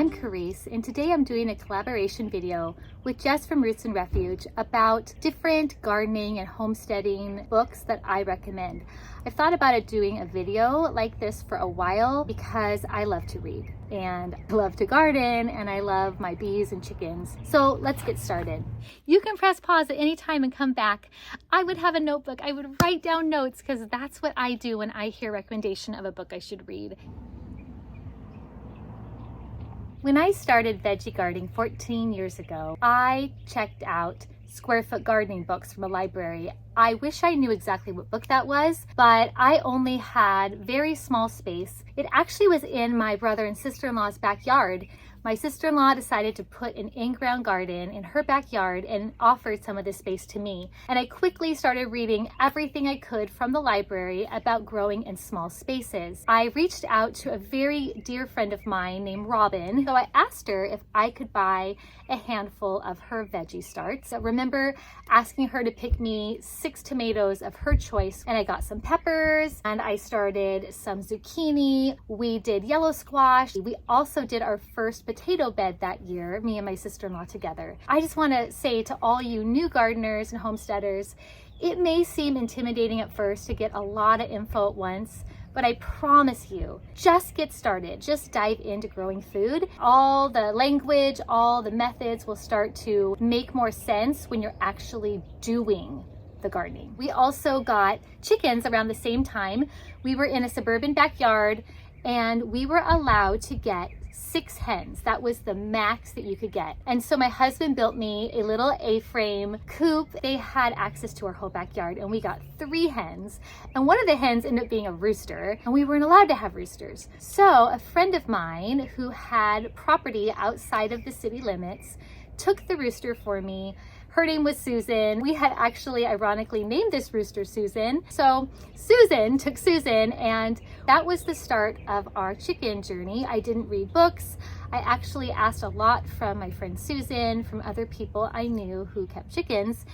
I'm Carice, and today I'm doing a collaboration video with Jess from Roots and Refuge about different gardening and homesteading books that I recommend. I've thought about doing a video like this for a while because I love to read and I love to garden and I love my bees and chickens. So let's get started. You can press pause at any time and come back. I would have a notebook. I would write down notes because that's what I do when I hear recommendation of a book I should read. When I started veggie gardening 14 years ago, I checked out square foot gardening books from a library. I wish I knew exactly what book that was, but I only had very small space. It actually was in my brother and sister-in-law's backyard. My sister-in-law decided to put an in-ground garden in her backyard and offered some of this space to me. And I quickly started reading everything I could from the library about growing in small spaces. I reached out to a very dear friend of mine named Robin. So I asked her if I could buy a handful of her veggie starts. I remember asking her to pick me 6 tomatoes of her choice, and I got some peppers and I started some zucchini. We did yellow squash. We also did our first potato bed that year, me and my sister-in-law together. I just want to say to all you new gardeners and homesteaders, it may seem intimidating at first to get a lot of info at once, but I promise you, just get started. Just dive into growing food. All the language, all the methods will start to make more sense when you're actually doing the gardening. We also got chickens around the same time. We were in a suburban backyard and we were allowed to get 6 hens. That was the max that you could get. And so my husband built me a little A-frame coop. They had access to our whole backyard and we got 3 hens. And one of the hens ended up being a rooster and we weren't allowed to have roosters. So a friend of mine who had property outside of the city limits took the rooster for me. Her name was Susan. We had actually ironically named this rooster Susan. So Susan took Susan, and that was the start of our chicken journey. I didn't read books. I actually asked a lot from my friend Susan, from other people I knew who kept chickens.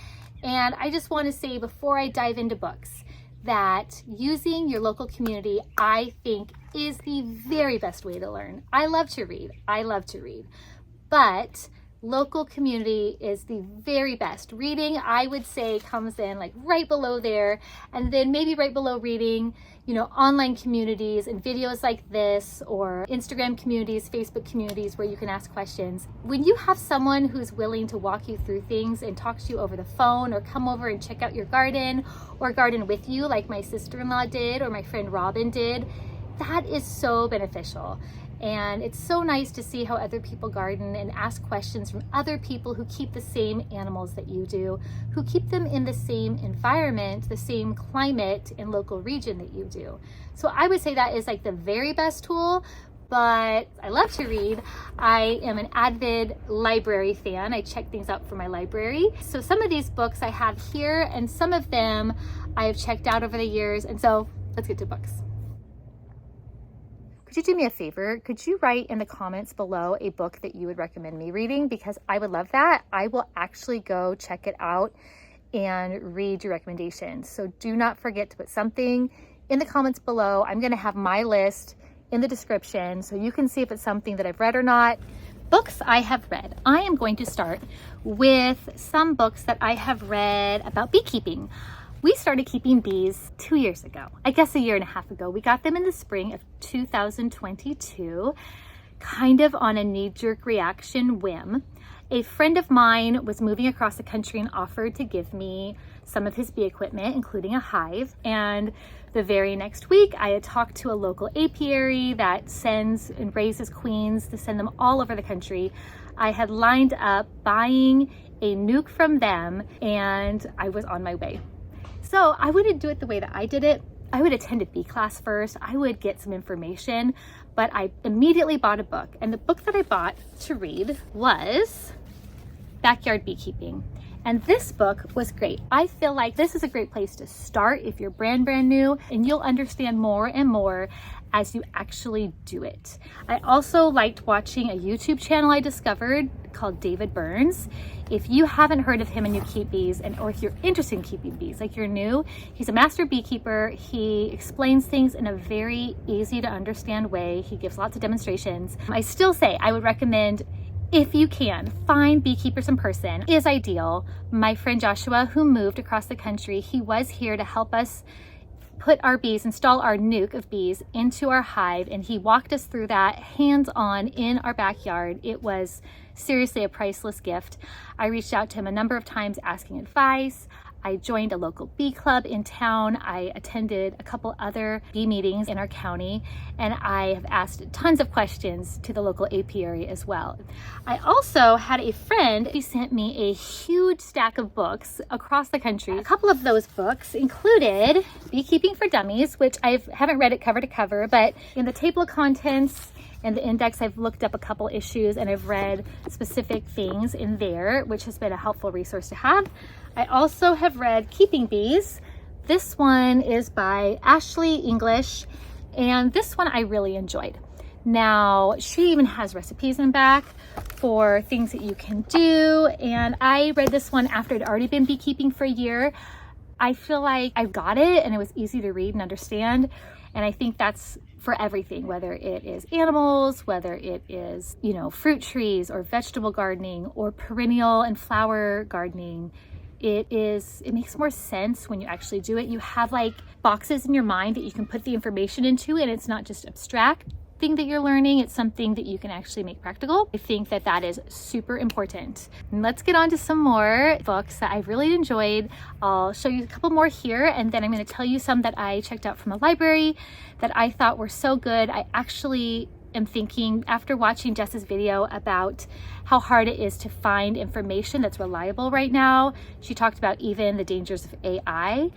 And I just want to say before I dive into books that using your local community, I think, is the very best way to learn. I love to read. But local community is the very best. Reading, I would say, comes in like right below there, and then maybe right below reading, online communities and videos like this, or Instagram communities, Facebook communities where you can ask questions. When you have someone who's willing to walk you through things and talk to you over the phone, or come over and check out your garden, or garden with you like my sister-in-law did, or my friend Robin did, that is so beneficial. And it's so nice to see how other people garden and ask questions from other people who keep the same animals that you do, who keep them in the same environment, the same climate and local region that you do. So I would say that is like the very best tool, but I love to read. I am an avid library fan. I check things out from my library. So some of these books I have here and some of them I have checked out over the years. And so let's get to books. Could you do me a favor? Could you write in the comments below a book that you would recommend me reading? Because I would love that. I will actually go check it out and read your recommendations. So do not forget to put something in the comments below. I'm going to have my list in the description so you can see if it's something that I've read or not. Books I have read. I am going to start with some books that I have read about beekeeping. We started keeping bees 2 years ago. I guess a year and a half ago. We got them in the spring of 2022, kind of on a knee-jerk reaction whim. A friend of mine was moving across the country and offered to give me some of his bee equipment, including a hive. And the very next week, I had talked to a local apiary that sends and raises queens to send them all over the country. I had lined up buying a nuke from them and I was on my way. So I wouldn't do it the way that I did it. I would attend a bee class first. I would get some information, but I immediately bought a book. And the book that I bought to read was Backyard Beekeeping. And this book was great. I feel like this is a great place to start if you're brand new, and you'll understand more and more as you actually do it. I also liked watching a YouTube channel I discovered called David Burns. If you haven't heard of him and you keep bees, or if you're interested in keeping bees, like you're new, he's a master beekeeper. He explains things in a very easy to understand way. He gives lots of demonstrations. I still say I would recommend, if you can, find beekeepers in person is ideal. My friend Joshua, who moved across the country, he was here to help us put our bees, install our nuke of bees into our hive, and he walked us through that hands-on in our backyard. It was seriously a priceless gift. I reached out to him a number of times asking advice. I joined a local bee club in town. I attended a couple other bee meetings in our county, and I have asked tons of questions to the local apiary as well. I also had a friend who sent me a huge stack of books across the country. A couple of those books included Beekeeping for Dummies, which I haven't read it cover to cover, but in the table of contents and the index, I've looked up a couple issues and I've read specific things in there, which has been a helpful resource to have. I also have read Keeping Bees. This one is by Ashley English, and this one I really enjoyed. Now, she even has recipes in back for things that you can do, and I read this one after I'd already been beekeeping for a year. I feel like I got it and it was easy to read and understand, and I think that's for everything, whether it is animals, whether it is, fruit trees or vegetable gardening or perennial and flower gardening. It makes more sense when you actually do it. You have like boxes in your mind that you can put the information into, and it's not just abstract thing that you're learning, it's something that you can actually make practical. I think that that is super important. And let's get on to some more books that I've really enjoyed. I'll show you a couple more here, and then I'm going to tell you some that I checked out from the library that I thought were so good. I actually am thinking, after watching Jess's video about how hard it is to find information that's reliable right now, she talked about even the dangers of AI.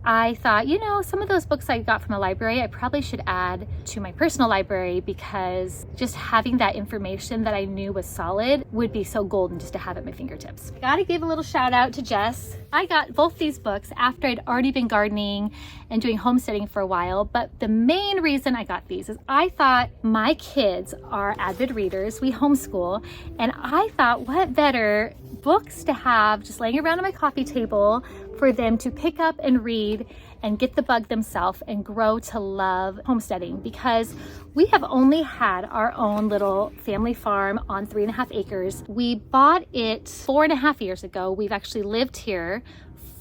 I thought, some of those books I got from the library, I probably should add to my personal library, because just having that information that I knew was solid would be so golden just to have at my fingertips. I gotta give a little shout out to Jess. I got both these books after I'd already been gardening and doing homesteading for a while, but the main reason I got these is I thought my kids are avid readers. We homeschool, and I thought, what better books to have just laying around on my coffee table for them to pick up and read and get the bug themselves and grow to love homesteading, because we have only had our own little family farm on 3.5 acres. We bought it 4.5 years ago. We've actually lived here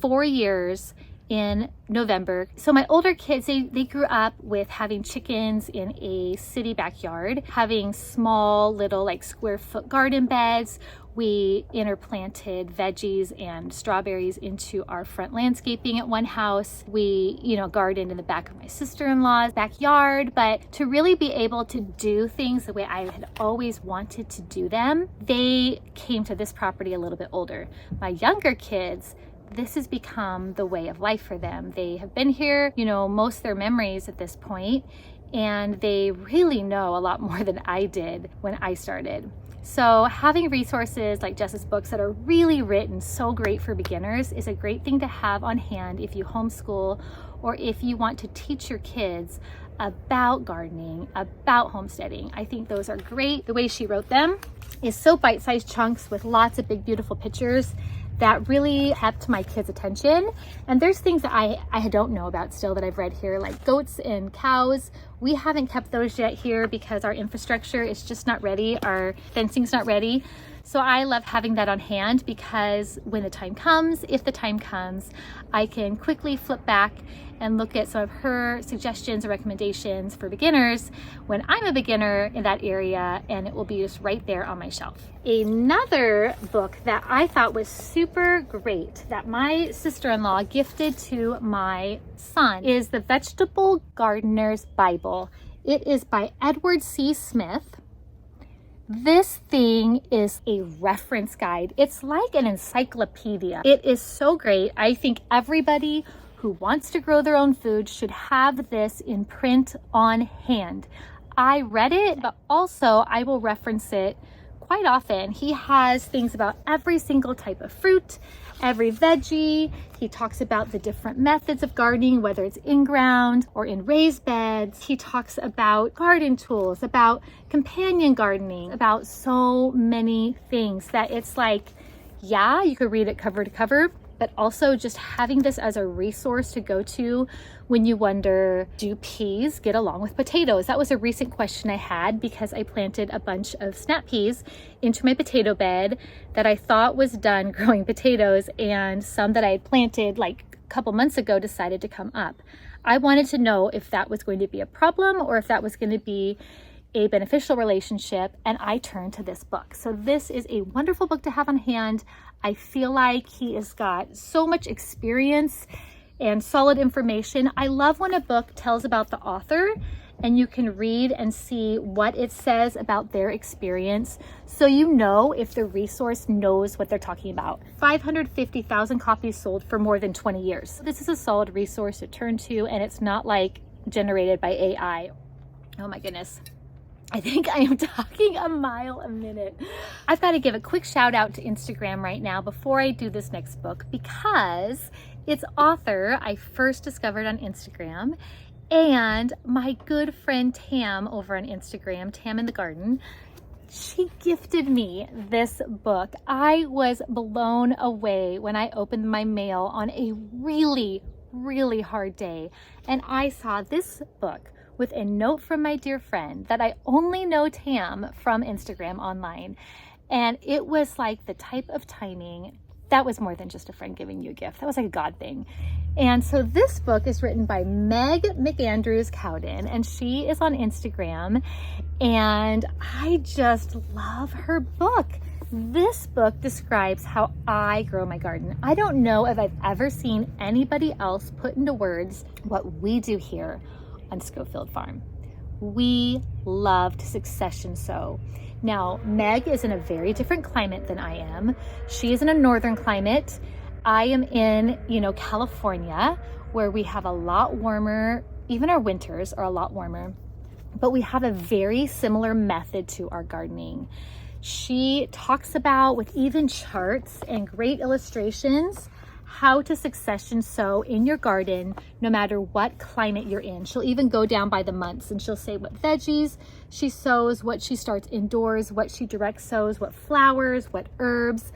4 years in November. So my older kids, they grew up with having chickens in a city backyard, having small little like square foot garden beds. We interplanted veggies and strawberries into our front landscaping at one house. We, gardened in the back of my sister-in-law's backyard. But to really be able to do things the way I had always wanted to do them, they came to this property a little bit older. My younger kids, this has become the way of life for them. They have been here, most of their memories at this point, and they really know a lot more than I did when I started. So having resources like Jess's books that are really written so great for beginners is a great thing to have on hand if you homeschool, or if you want to teach your kids about gardening, about homesteading. I think those are great. The way she wrote them is so bite-sized chunks with lots of big, beautiful pictures that really kept my kids' attention. And there's things that I don't know about still that I've read here, like goats and cows. We haven't kept those yet here because our infrastructure is just not ready. Our fencing's not ready. So I love having that on hand, because when the time comes, if the time comes, I can quickly flip back and look at some of her suggestions or recommendations for beginners when I'm a beginner in that area, and it will be just right there on my shelf. Another book that I thought was super great that my sister-in-law gifted to my son is The Vegetable Gardener's Bible. It is by Edward C. Smith. This thing is a reference guide. It's like an encyclopedia. It is so great. I think everybody who wants to grow their own food should have this in print on hand. I read it, but also I will reference it quite often he has things about every single type of fruit, every veggie. He talks about the different methods of gardening, whether it's in ground or in raised beds. He talks about garden tools, about companion gardening, about so many things that it's like, yeah, you could read it cover to cover, but also just having this as a resource to go to when you wonder, do peas get along with potatoes? That was a recent question I had because I planted a bunch of snap peas into my potato bed that I thought was done growing potatoes, and some that I had planted like a couple months ago decided to come up. I wanted to know if that was going to be a problem or if that was going to be a beneficial relationship, and I turned to this book. So this is a wonderful book to have on hand. I feel like he has got so much experience and solid information. I love when a book tells about the author and you can read and see what it says about their experience, so you know if the resource knows what they're talking about. 550,000 copies sold for more than 20 years. This is a solid resource to turn to, and it's not like generated by AI. Oh my goodness. I think I am talking a mile a minute. I've got to give a quick shout out to Instagram right now before I do this next book, because its author I first discovered on Instagram, and my good friend Tam over on Instagram, Tam in the Garden, she gifted me this book. I was blown away when I opened my mail on a really, really hard day, and I saw this book with a note from my dear friend that I only know Tam from Instagram online. And it was like the type of timing that was more than just a friend giving you a gift. That was like a God thing. And so this book is written by McAndrews Cowden, and she is on Instagram, and I just love her book. This book describes how I grow my garden. I don't know if I've ever seen anybody else put into words what we do here on Scofield Farm. We love to succession sow. Now, Meg is in a very different climate than I am. She is in a northern climate. I am in, California, where we have a lot warmer, even our winters are a lot warmer, but we have a very similar method to our gardening. She talks about, with even charts and great illustrations, how to succession sow in your garden no matter what climate you're in. She'll even go down by the months, and she'll say what veggies she sows, what she starts indoors, what she direct sows, what flowers, what herbs,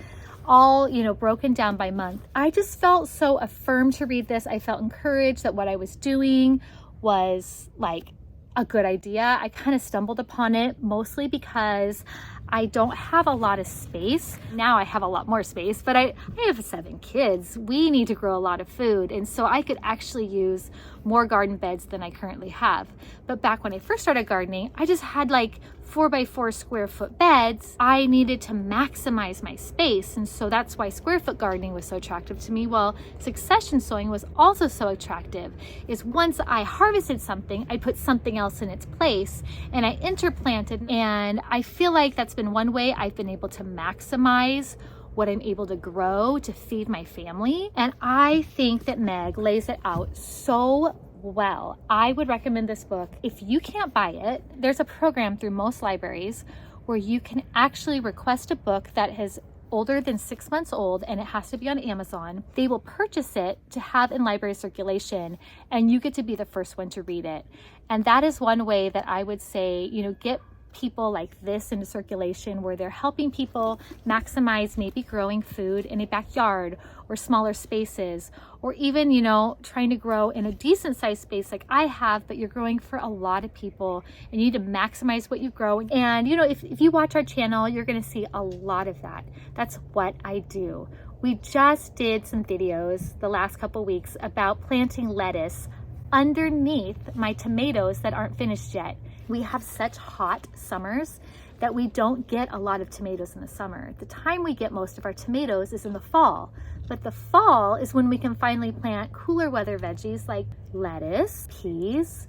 all broken down by month. I just felt so affirmed to read this. I felt encouraged that what I was doing was like a good idea. I kind of stumbled upon it mostly because I don't have a lot of space. Now I have a lot more space, but I have 7 kids. We need to grow a lot of food. And so I could actually use more garden beds than I currently have. But back when I first started gardening, I just had like 4x4 square foot beds. I needed to maximize my space. And so that's why square foot gardening was so attractive to me. Well, succession sowing was also so attractive, is once I harvested something, I'd put something else in its place and I interplanted. And I feel like that's been one way I've been able to maximize what I'm able to grow to feed my family. And I think that Meg lays it out so well. I would recommend this book. If you can't buy it, there's a program through most libraries where you can actually request a book that is older than 6 months old, and it has to be on Amazon. They will purchase it to have in library circulation, and you get to be the first one to read it. And that is one way that I would say, get people like this into circulation, where they're helping people maximize maybe growing food in a backyard or smaller spaces, or even trying to grow in a decent sized space like I have, but you're growing for a lot of people and you need to maximize what you grow. And if you watch our channel, you're going to see a lot of that. That's what I do. We just did some videos the last couple weeks about planting lettuce underneath my tomatoes that aren't finished yet. We have such hot summers that we don't get a lot of tomatoes in the summer. The time we get most of our tomatoes is in the fall, but the fall is when we can finally plant cooler weather veggies like lettuce, peas,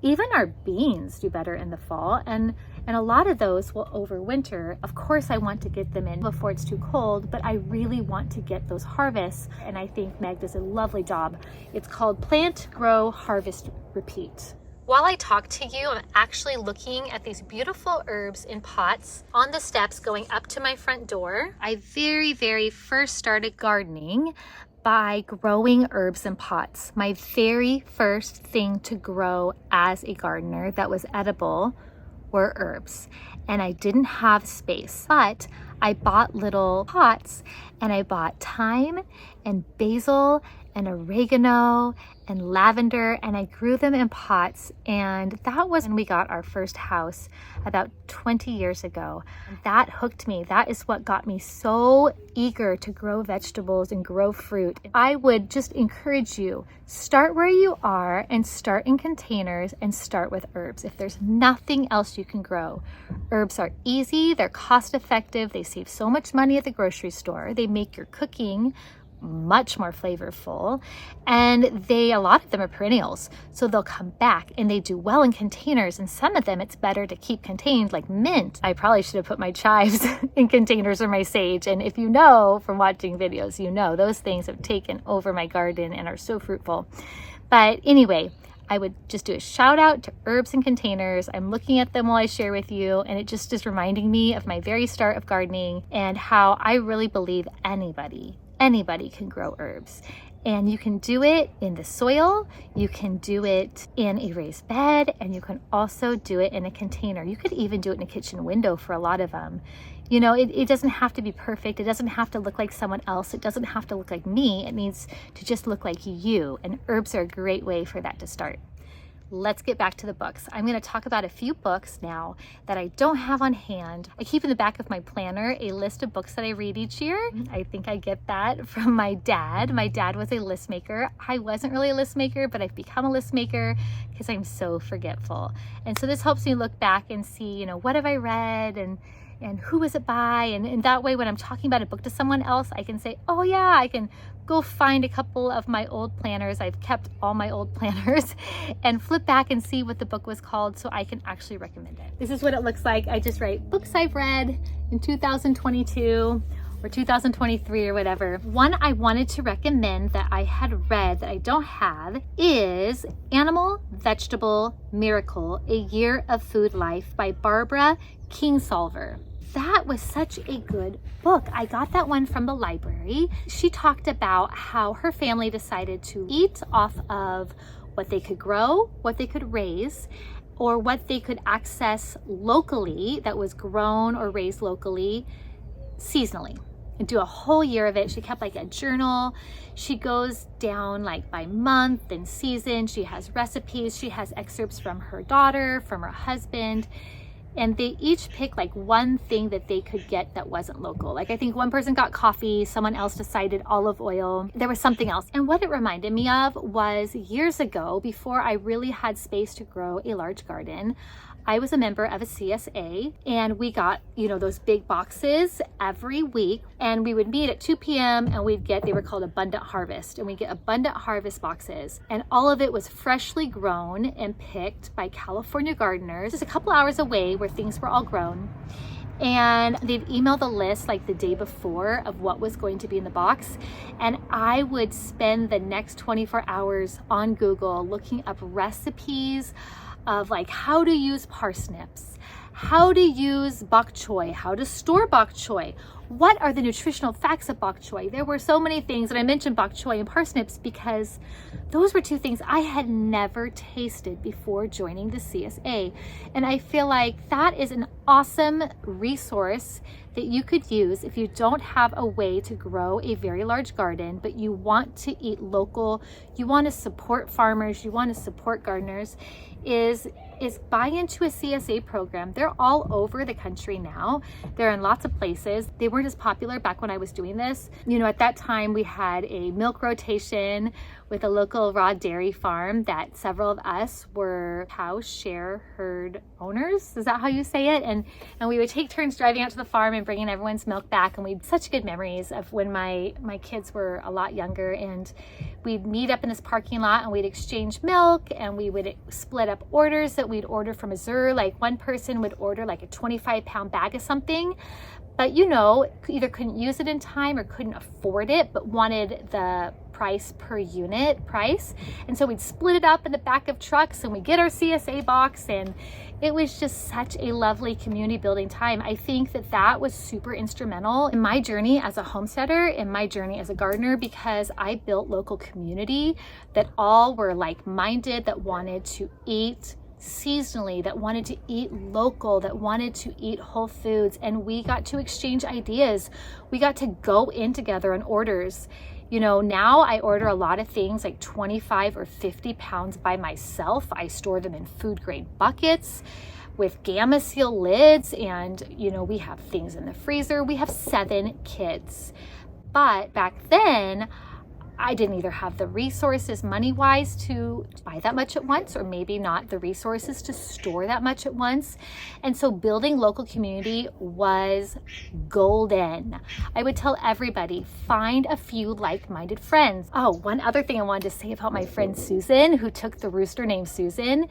even our beans do better in the fall, and a lot of those will overwinter. Of course, I want to get them in before it's too cold, but I really want to get those harvests, and I think Meg does a lovely job. It's called Plant, Grow, Harvest, Repeat. While I talk to you, I'm actually looking at these beautiful herbs in pots on the steps going up to my front door. I very first started gardening by growing herbs in pots. My very first thing to grow as a gardener that was edible were herbs. And I didn't have space, but I bought little pots and I bought thyme and basil and oregano and lavender, and I grew them in pots. And that was when we got our first house about 20 years ago. And that hooked me. That is what got me so eager to grow vegetables and grow fruit. I would just encourage you, start where you are and start in containers and start with herbs. If there's nothing else you can grow, herbs are easy, they're cost effective, they save so much money at the grocery store, they make your cooking much more flavorful, and a lot of them are perennials, so they'll come back, and they do well in containers, and some of them it's better to keep contained, like mint. I probably should have put my chives in containers or my sage, and if you know from watching videos, you know those things have taken over my garden and are so fruitful. But anyway, I would just do a shout out to herbs in containers. I'm looking at them while I share with you, and it just is reminding me of my very start of gardening and how I really believe anybody can grow herbs. And you can do it in the soil, you can do it in a raised bed, and you can also do it in a container. You could even do it in a kitchen window for a lot of them. You know, it doesn't have to be perfect. It doesn't have to look like someone else. It doesn't have to look like me. It needs to just look like you. And herbs are a great way for that to start. Let's get back to the books. I'm going to talk about a few books now that I don't have on hand. I keep in the back of my planner a list of books that I read each year. I think I get that from my dad. My dad was a list maker. I wasn't really a list maker, but I've become a list maker because I'm so forgetful. And so this helps me look back and see, you know, what have I read and who was it by? And that way when I'm talking about a book to someone else, I can say, oh yeah, I can go find a couple of my old planners. I've kept all my old planners and flip back and see what the book was called so I can actually recommend it. This is what it looks like. I just write books I've read in 2022 or 2023 or whatever. One I wanted to recommend that I had read that I don't have is Animal, Vegetable, Miracle, A Year of Food Life by Barbara Kingsolver. That was such a good book. I got that one from the library. She talked about how her family decided to eat off of what they could grow, what they could raise, or what they could access locally that was grown or raised locally seasonally, and do a whole year of it. She kept like a journal. She goes down like by month and season. She has recipes. She has excerpts from her daughter, from her husband. And they each pick like one thing that they could get that wasn't local. Like I think one person got coffee, someone else decided olive oil. There was something else. And what it reminded me of was years ago, before I really had space to grow a large garden, I was a member of a CSA, and we got, you know, those big boxes every week, and we would meet at 2 p.m. and they were called Abundant Harvest, and we get Abundant Harvest boxes, and all of it was freshly grown and picked by California gardeners just a couple hours away where things were all grown. And they'd email the list like the day before of what was going to be in the box. And I would spend the next 24 hours on Google looking up recipes of like how to use parsnips, how to use bok choy, how to store bok choy, what are the nutritional facts of bok choy. There were so many things, and I mentioned bok choy and parsnips because those were two things I had never tasted before joining the CSA. And I feel like that is an awesome resource that you could use if you don't have a way to grow a very large garden, but you want to eat local, you want to support farmers, you want to support gardeners, is buy into a CSA program. They're all over the country now. They're in lots of places. They weren't as popular back when I was doing this. You know, at that time we had a milk rotation with a local raw dairy farm that several of us were cow share herd owners. Is that how you say it? And we would take turns driving out to the farm and bringing everyone's milk back. And we had such good memories of when my kids were a lot younger, and we'd meet up in this parking lot and we'd exchange milk, and we would split up orders that we'd order from Missouri. Like one person would order like a 25-pound bag of something, but you know, either couldn't use it in time or couldn't afford it, but wanted the price per unit price. And so we'd split it up in the back of trucks and we get our CSA box, and it was just such a lovely community building time. I think that that was super instrumental in my journey as a homesteader, in my journey as a gardener, because I built local community that all were like-minded, that wanted to eat seasonally, that wanted to eat local, that wanted to eat whole foods, and we got to exchange ideas. We got to go in together on orders. You know, now I order a lot of things like 25 or 50 pounds by myself. I store them in food grade buckets with Gamma Seal lids, and you know, we have things in the freezer. We have 7 kids. But back then, I didn't either have the resources money-wise to buy that much at once, or maybe not the resources to store that much at once. And so building local community was golden. I would tell everybody, find a few like-minded friends. Oh, one other thing I wanted to say about my friend Susan, who took the rooster named Susan.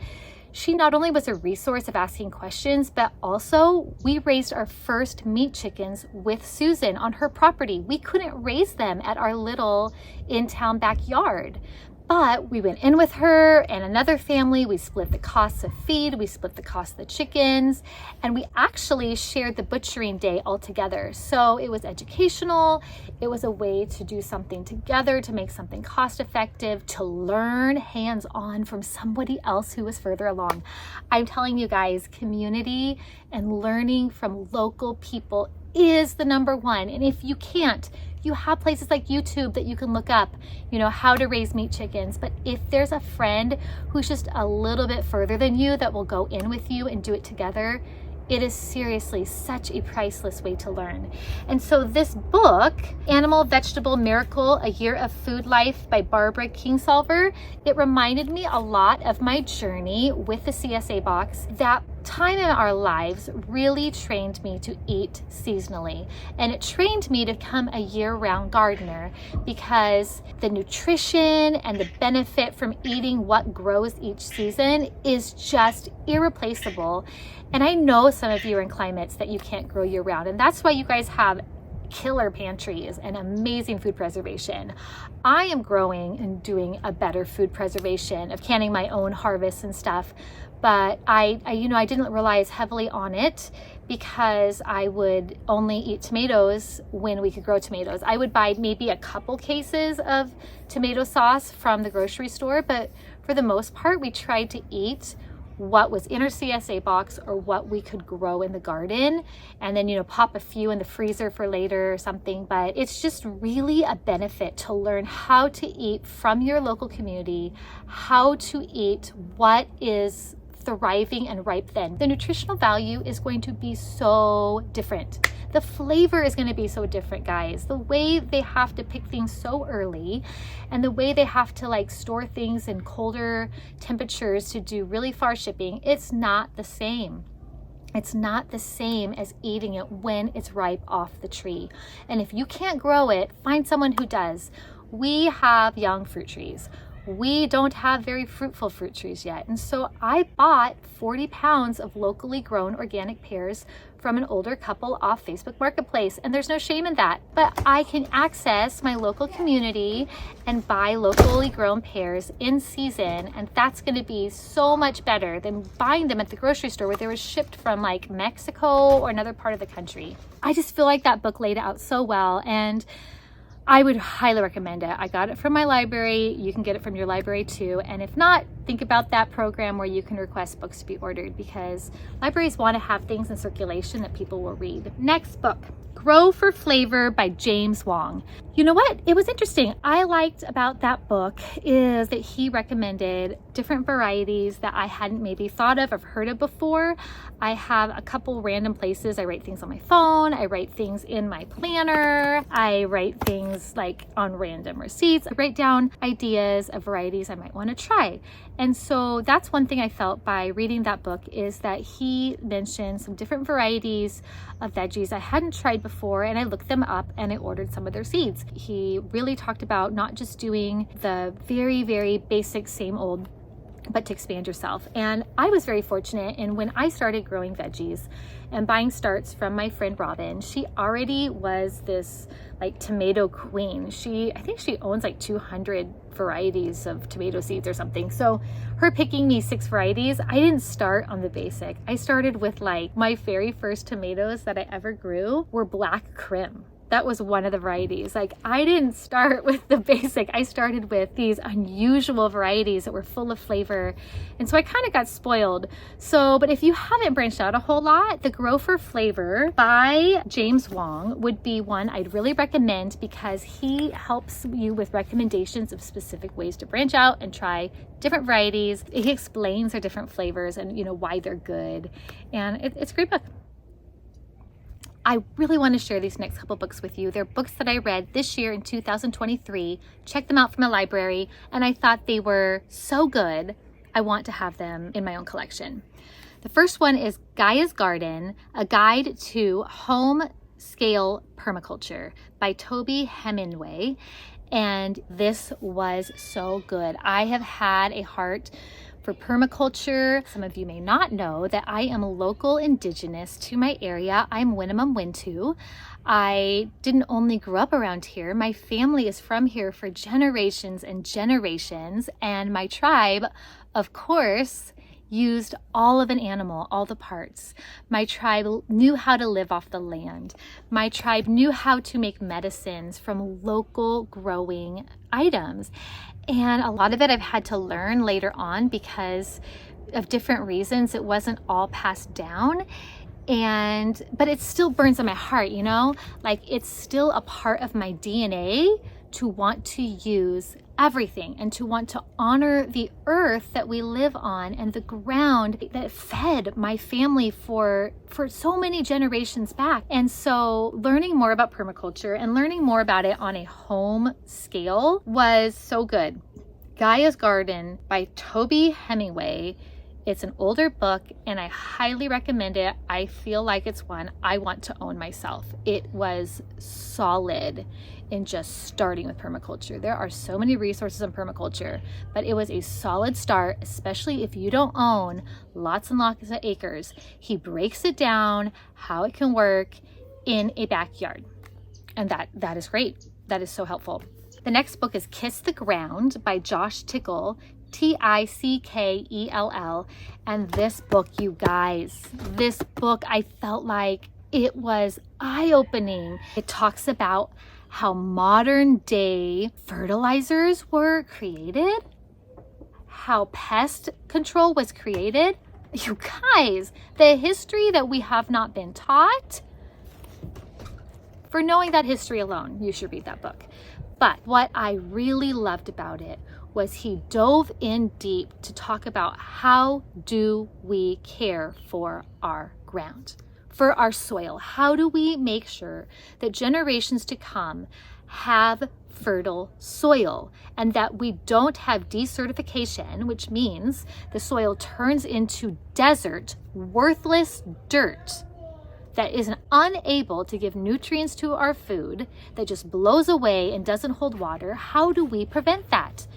She not only was a resource of asking questions, but also we raised our first meat chickens with Susan on her property. We couldn't raise them at our little in-town backyard, but we went in with her and another family. We split the costs of feed, we split the cost of the chickens, and we actually shared the butchering day all together. So it was educational. It was a way to do something together, to make something cost effective, to learn hands-on from somebody else who was further along. I'm telling you guys, community and learning from local people is the number one. And if you can't, you have places like YouTube that you can look up, you know, how to raise meat chickens. But if there's a friend who's just a little bit further than you that will go in with you and do it together, it is seriously such a priceless way to learn. And so this book, Animal Vegetable Miracle, A Year of Food Life by Barbara Kingsolver, it reminded me a lot of my journey with the CSA box. That time in our lives really trained me to eat seasonally, and it trained me to become a year-round gardener, because the nutrition and the benefit from eating what grows each season is just irreplaceable. And I know some of you are in climates that you can't grow year-round, and that's why you guys have killer pantries and amazing food preservation. I am growing and doing a better food preservation of canning my own harvests and stuff, but I didn't rely as heavily on it because I would only eat tomatoes when we could grow tomatoes. I would buy maybe a couple cases of tomato sauce from the grocery store, but for the most part, we tried to eat what was in our CSA box or what we could grow in the garden, and then, you know, pop a few in the freezer for later or something. But it's just really a benefit to learn how to eat from your local community, how to eat what is thriving and ripe then. The nutritional value is going to be so different. The flavor is going to be so different, guys. The way they have to pick things so early, and the way they have to like store things in colder temperatures to do really far shipping, it's not the same. It's not the same as eating it when it's ripe off the tree. And if you can't grow it, find someone who does. We have young fruit trees. We don't have very fruitful fruit trees yet. And so I bought 40 pounds of locally grown organic pears from an older couple off Facebook Marketplace. And there's no shame in that. But I can access my local community and buy locally grown pears in season. And that's going to be so much better than buying them at the grocery store where they were shipped from like Mexico or another part of the country. I just feel like that book laid it out so well, and I would highly recommend it. I got it from my library. You can get it from your library too. And if not, think about that program where you can request books to be ordered, because libraries want to have things in circulation that people will read. Next book, Grow for Flavor by James Wong. You know what? It was interesting. I liked about that book is that he recommended different varieties that I hadn't maybe thought of or heard of before. I have a couple random places. I write things on my phone. I write things in my planner. I write things like on random receipts. I write down ideas of varieties I might want to try. And so that's one thing I felt by reading that book, is that he mentioned some different varieties of veggies I hadn't tried before, and I looked them up and I ordered some of their seeds. He really talked about not just doing the very, very basic same old but to expand yourself. And I was very fortunate, and when I started growing veggies and buying starts from my friend Robin, she already was this like tomato queen. I think she owns like 200 varieties of tomato seeds or something. So her picking me 6 varieties, I didn't start on the basic. I started with like my very first tomatoes that I ever grew were black Krim. That was one of the varieties. Like, I didn't start with the basic. I started with these unusual varieties that were full of flavor. And so I kind of got spoiled. So, but if you haven't branched out a whole lot, the Grow for Flavor by James Wong would be one I'd really recommend, because he helps you with recommendations of specific ways to branch out and try different varieties. He explains their different flavors and, you know, why they're good. And it's a great book. I really want to share these next couple books with you. They're books that I read this year in 2023. Check them out from a library, and I thought they were so good, I want to have them in my own collection. The first one is Gaia's Garden, A Guide to Home Scale Permaculture by Toby Hemingway. And this was so good. I have had a heart for permaculture. Some of you may not know that I am a local indigenous to my area. I'm Winnemem Wintu. I didn't only grow up around here. My family is from here for generations and generations. And my tribe, of course, used all of an animal, all the parts. My tribe knew how to live off the land. My tribe knew how to make medicines from local growing items. And a lot of it I've had to learn later on because of different reasons. It wasn't all passed down. But it still burns in my heart, you know? Like, it's still a part of my DNA to want to use everything and to want to honor the earth that we live on and the ground that fed my family for so many generations back. And so learning more about permaculture and learning more about it on a home scale was so good. Gaia's Garden by Toby Hemingway. It's an older book and I highly recommend it. I feel like it's one I want to own myself. It was solid in just starting with permaculture. There are so many resources in permaculture, but it was a solid start, especially if you don't own lots and lots of acres. He breaks it down, how it can work in a backyard. And that is great. That is so helpful. The next book is Kiss the Ground by Josh Tickell, Tickell. And this book, you guys, this book, I felt like it was eye-opening. It talks about how modern day fertilizers were created, how pest control was created. You guys, the history that we have not been taught. For knowing that history alone, you should read that book. But what I really loved about it was he dove in deep to talk about how do we care for our ground, for our soil. How do we make sure that generations to come have fertile soil and that we don't have desertification, which means the soil turns into desert, worthless dirt that is unable to give nutrients to our food, that just blows away and doesn't hold water. How do we prevent that?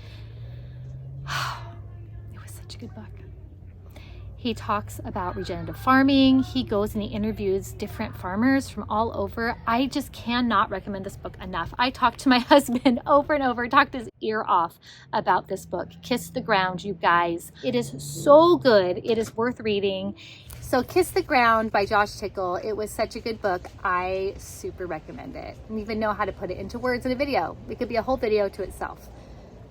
It was such a good book. He talks about regenerative farming. He goes and he interviews different farmers from all over. I just cannot recommend this book enough. I talked to my husband over and over, talked his ear off about this book, Kiss the Ground, you guys. It is so good. It is worth reading. So Kiss the Ground by Josh Tickell. It was such a good book. I super recommend it. I don't even know how to put it into words in a video. It could be a whole video to itself.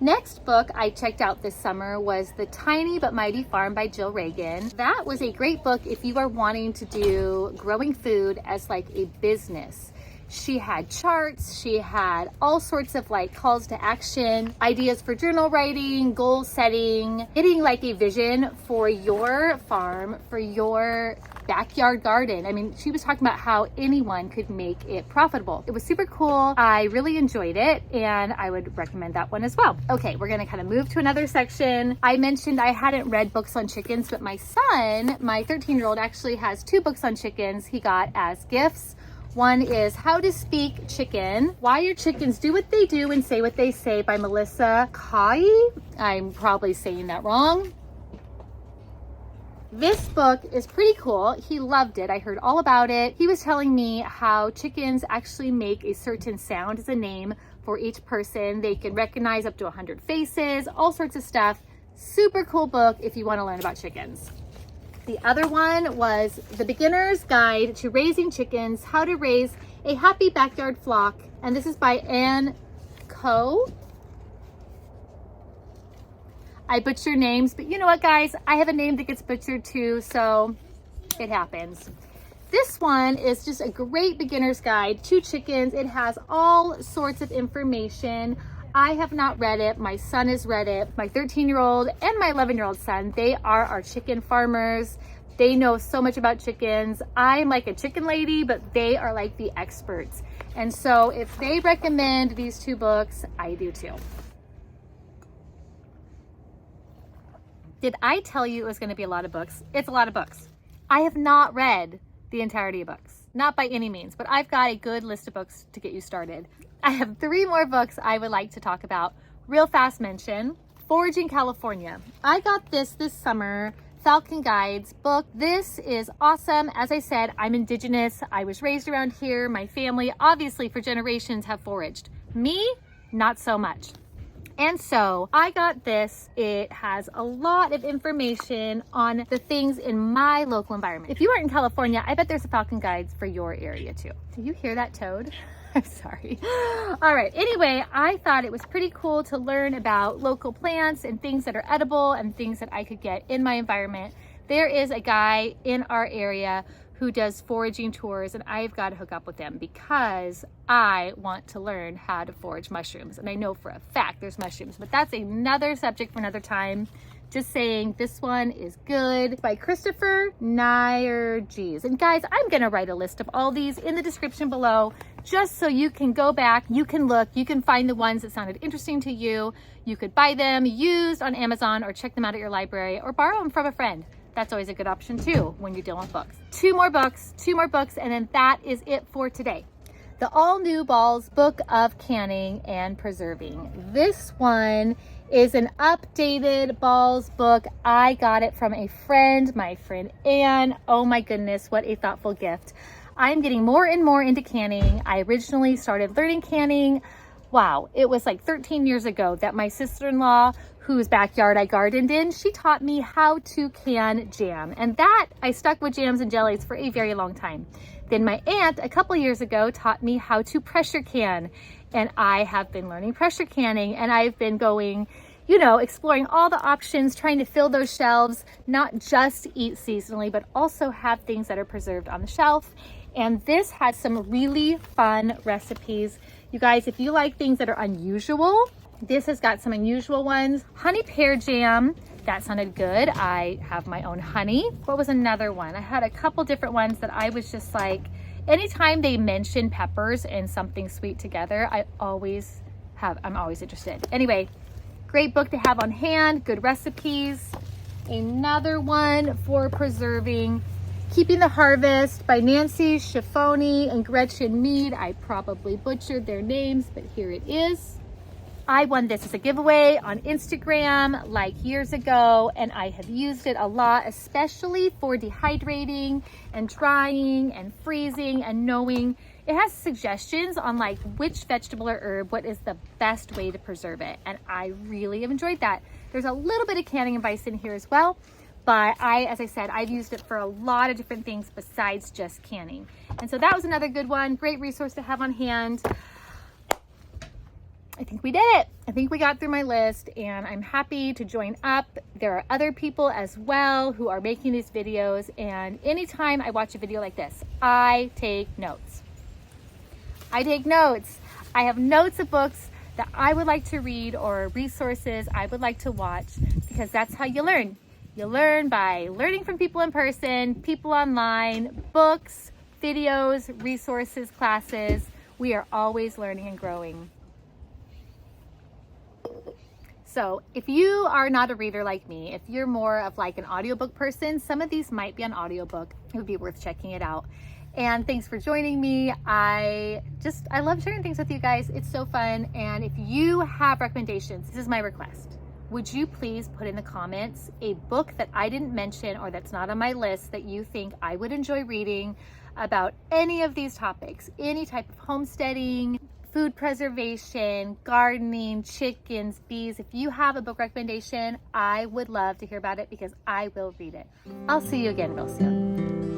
Next book I checked out this summer was The Tiny But Mighty Farm by Jill Reagan. That was a great book if you are wanting to do growing food as like a business. She had charts, she had all sorts of like calls to action, ideas for journal writing, goal setting, getting like a vision for your farm, for your backyard garden. I mean, she was talking about how anyone could make it profitable. It was super cool. I really enjoyed it and I would recommend that one as well. Okay, we're gonna kind of move to another section. I mentioned I hadn't read books on chickens, but my son, my 13-year-old, actually has 2 books on chickens he got as gifts. One is How to Speak Chicken, Why Your Chickens Do What They Do and Say What They Say by Melissa Kai. I'm probably saying that wrong. This book is pretty cool. He loved it. I heard all about it. He was telling me how chickens actually make a certain sound as a name for each person. They can recognize up to 100 faces, all sorts of stuff. Super cool book if you want to learn about chickens. The other one was The Beginner's Guide to Raising Chickens, How to Raise a Happy Backyard Flock. And this is by Ann Coe. I butcher names, but you know what, guys? I have a name that gets butchered too, so it happens. This one is just a great beginner's guide to chickens. It has all sorts of information. I have not read it. My son has read it. My 13-year-old and my 11-year-old son, they are our chicken farmers. They know so much about chickens. I'm like a chicken lady, but they are like the experts. And so if they recommend these two books, I do too. Did I tell you it was going to be a lot of books? It's a lot of books. I have not read the entirety of books, not by any means, but I've got a good list of books to get you started. I have 3 more books I would like to talk about. Real fast mention, Foraging California. I got this summer, Falcon Guides book. This is awesome. As I said, I'm indigenous. I was raised around here. My family, obviously for generations, have foraged. Me, not so much. And so I got this. It has a lot of information on the things in my local environment. If you are in California, I bet there's a Falcon Guides for your area too. Do you hear that toad? I'm sorry. All right. Anyway, I thought it was pretty cool to learn about local plants and things that are edible and things that I could get in my environment. There is a guy in our area who does foraging tours, and I've got to hook up with him because I want to learn how to forage mushrooms. And I know for a fact there's mushrooms, but that's another subject for another time. Just saying, this one is good. It's by Christopher Nyerges. And guys, I'm gonna write a list of all these in the description below, just so you can go back, you can look, you can find the ones that sounded interesting to you. You could buy them used on Amazon or check them out at your library or borrow them from a friend. That's always a good option too when you're dealing with books. 2 more books, and then that is it for today. The all new Balls Book of Canning and Preserving. This one is an updated Balls book. I got it from a friend, my friend Anne. Oh my goodness, what a thoughtful gift. I'm getting more and more into canning. I originally started learning canning. Wow, it was like 13 years ago that my sister-in-law, whose backyard I gardened in, she taught me how to can jam. And that, I stuck with jams and jellies for a very long time. Then my aunt, a couple years ago, taught me how to pressure can. And I have been learning pressure canning, and I've been going, you know, exploring all the options, trying to fill those shelves, not just eat seasonally, but also have things that are preserved on the shelf. And this has some really fun recipes. You guys, if you like things that are unusual, this has got some unusual ones. Honey pear jam, that sounded good. I have my own honey. What was another one? I had a couple different ones that I was just like, anytime they mention peppers and something sweet together, I'm always interested. Anyway, great book to have on hand, good recipes. Another one for preserving, Keeping the Harvest by Nancy Schiffoni and Gretchen Mead. I probably butchered their names, but here it is. I won this as a giveaway on Instagram like years ago, and I have used it a lot, especially for dehydrating and drying and freezing and knowing. It has suggestions on like which vegetable or herb, what is the best way to preserve it. And I really have enjoyed that. There's a little bit of canning advice in here as well. But as I said, I've used it for a lot of different things besides just canning. And so that was another good one. Great resource to have on hand. I think we did it. I think we got through my list, and I'm happy to join up. There are other people as well who are making these videos, and anytime I watch a video like this, I take notes. I take notes. I have notes of books that I would like to read or resources I would like to watch, because that's how you learn. You learn by learning from people in person, people online, books, videos, resources, classes. We are always learning and growing. So if you are not a reader like me, if you're more of like an audiobook person, some of these might be on audiobook. It would be worth checking it out. And thanks for joining me. I love sharing things with you guys. It's so fun. And if you have recommendations, this is my request. would you please put in the comments a book that I didn't mention or that's not on my list that you think I would enjoy reading about any of these topics, any type of homesteading, food preservation, gardening, chickens, bees. If you have a book recommendation, I would love to hear about it because I will read it. I'll see you again real soon.